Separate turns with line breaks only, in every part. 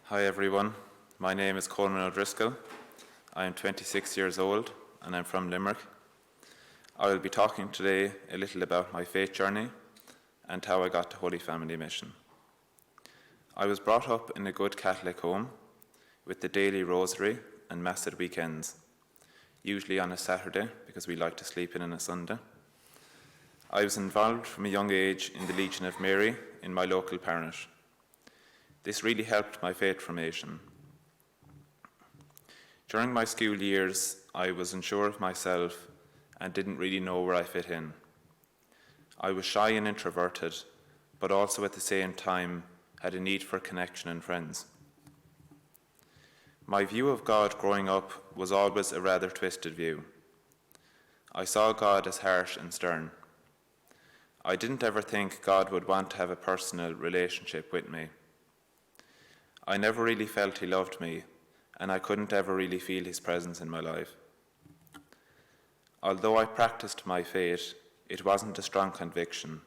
Hi everyone, my name is Colman O'Driscoll. I am 26 years old and I'm from Limerick. I will be talking today a little about my faith journey and how I got to Holy Family Mission. I was brought up in a good Catholic home with the daily rosary and Mass at weekends, usually on a Saturday because we like to sleep in on a Sunday. I was involved from a young age in the Legion of Mary in my local parish. This really helped my faith formation. During my school years, I was unsure of myself and didn't really know where I fit in. I was shy and introverted, but also at the same time had a need for connection and friends. My view of God growing up was always a rather twisted view. I saw God as harsh and stern. I didn't ever think God would want to have a personal relationship with me. I never really felt he loved me, and I couldn't ever really feel his presence in my life. Although I practiced my faith, it wasn't a strong conviction,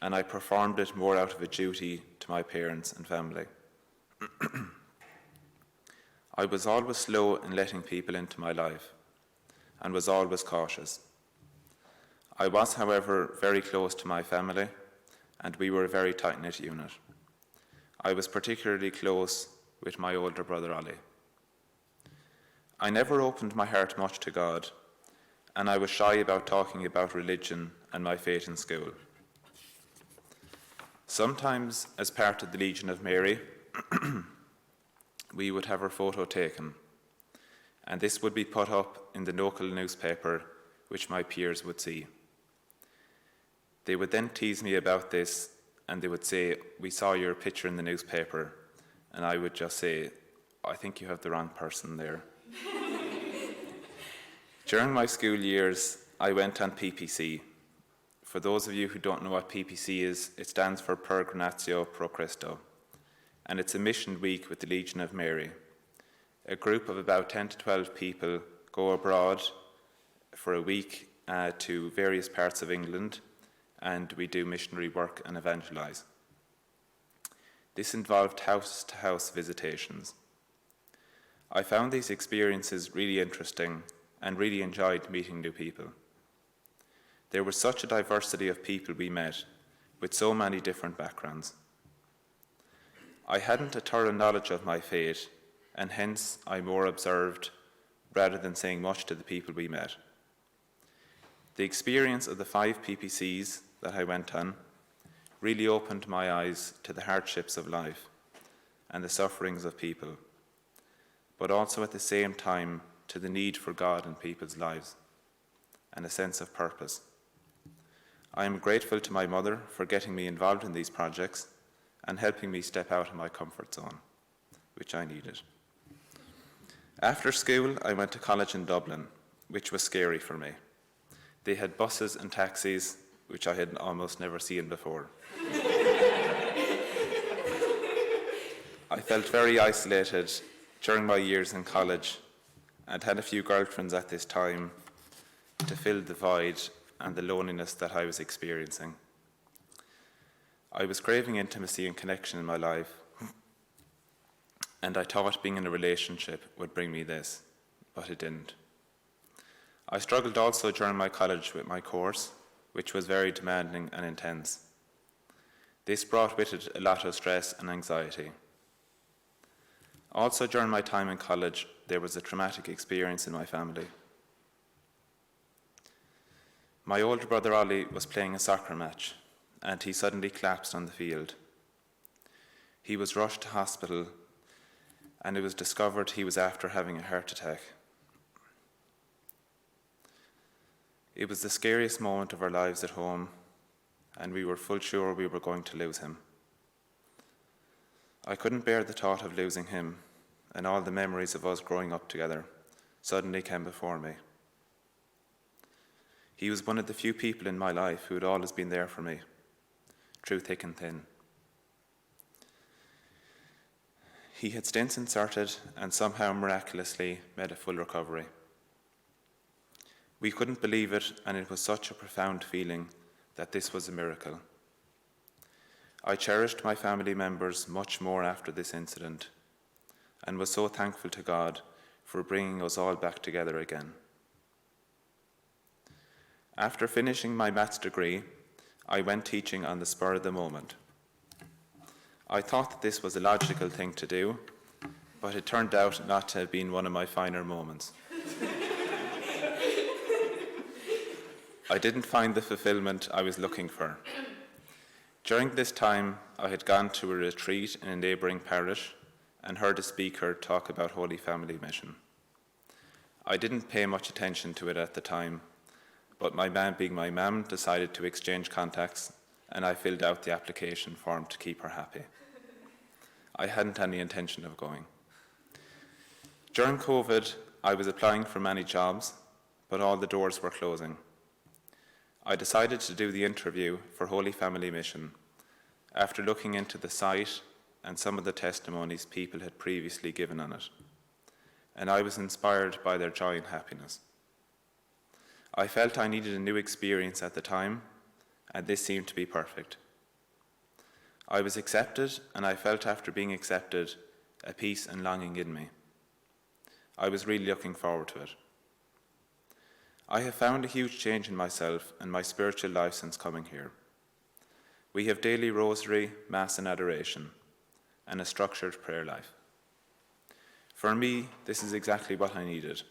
and I performed it more out of a duty to my parents and family. I was always slow in letting people into my life, and was always cautious. I was, however, very close to my family, and we were a very tight-knit unit. I was particularly close with my older brother Ollie. I never opened my heart much to God, and I was shy about talking about religion and my faith in school. Sometimes, as part of the Legion of Mary, we would have our photo taken, and this would be put up in the local newspaper, which my peers would see. They would then tease me about this, and they would say, "We saw your picture in the newspaper," and I would just say, "I think you have the wrong person there." During my school years, I went on PPC. For those of you who don't know what PPC is, it stands for Peregrinatio Pro Christo, and it's a mission week with the Legion of Mary. A group of about 10 to 12 people go abroad for a week to various parts of England, and we do missionary work and evangelize. This involved house-to-house visitations. I found these experiences really interesting and really enjoyed meeting new people. There was such a diversity of people we met, with so many different backgrounds. I hadn't a thorough knowledge of my faith, and hence I more observed rather than saying much to the people we met. The experience of the 5 PPCs that I went on really opened my eyes to the hardships of life and the sufferings of people, but also at the same time to the need for God in people's lives and a sense of purpose. I am grateful to my mother for getting me involved in these projects and helping me step out of my comfort zone, which I needed. After school, I went to college in Dublin, which was scary for me. They had buses and taxis, which I had almost never seen before. I felt very isolated during my years in college and had a few girlfriends at this time to fill the void and the loneliness that I was experiencing. I was craving intimacy and connection in my life, and I thought being in a relationship would bring me this, but it didn't. I struggled also during my college with my course, which was very demanding and intense. This brought with it a lot of stress and anxiety. Also during my time in college, there was a traumatic experience in my family. My older brother Ollie was playing a soccer match, and he suddenly collapsed on the field. He was rushed to hospital, and it was discovered he was after having a heart attack. It was the scariest moment of our lives at home, and we were full sure we were going to lose him. I couldn't bear the thought of losing him, and all the memories of us growing up together suddenly came before me. He was one of the few people in my life who had always been there for me, through thick and thin. He had stents inserted and somehow miraculously made a full recovery. We couldn't believe it, and it was such a profound feeling that this was a miracle. I cherished my family members much more after this incident and was so thankful to God for bringing us all back together again. After finishing my maths degree, I went teaching on the spur of the moment. I thought that this was a logical thing to do, but it turned out not to have been one of my finer moments. I didn't find the fulfillment I was looking for. During this time, I had gone to a retreat in a neighbouring parish and heard a speaker talk about Holy Family Mission. I didn't pay much attention to it at the time, but my mum, being my mum, decided to exchange contacts, and I filled out the application form to keep her happy. I hadn't any intention of going. During COVID, I was applying for many jobs, but all the doors were closing. I decided to do the interview for Holy Family Mission after looking into the site and some of the testimonies people had previously given on it, and I was inspired by their joy and happiness. I felt I needed a new experience at the time, and this seemed to be perfect. I was accepted, and I felt after being accepted a peace and longing in me. I was really looking forward to it. I have found a huge change in myself and my spiritual life since coming here. We have daily rosary, mass and adoration, and a structured prayer life. For me, this is exactly what I needed.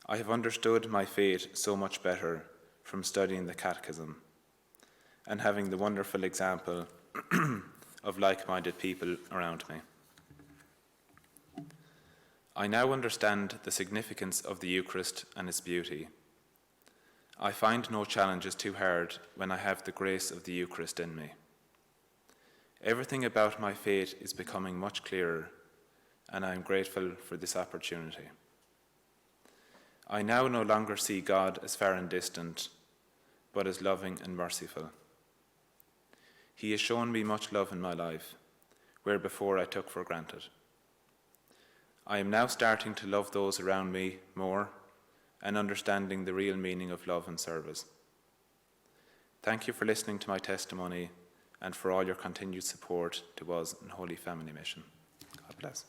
I have understood my faith so much better from studying the Catechism and having the wonderful example of like-minded people around me. I now understand the significance of the Eucharist and its beauty. I find no challenges too hard when I have the grace of the Eucharist in me. Everything about my faith is becoming much clearer, and I am grateful for this opportunity. I now no longer see God as far and distant, but as loving and merciful. He has shown me much love in my life, where before I took for granted. I am now starting to love those around me more and understanding the real meaning of love and service. Thank you for listening to my testimony and for all your continued support to us in Holy Family Mission. God bless.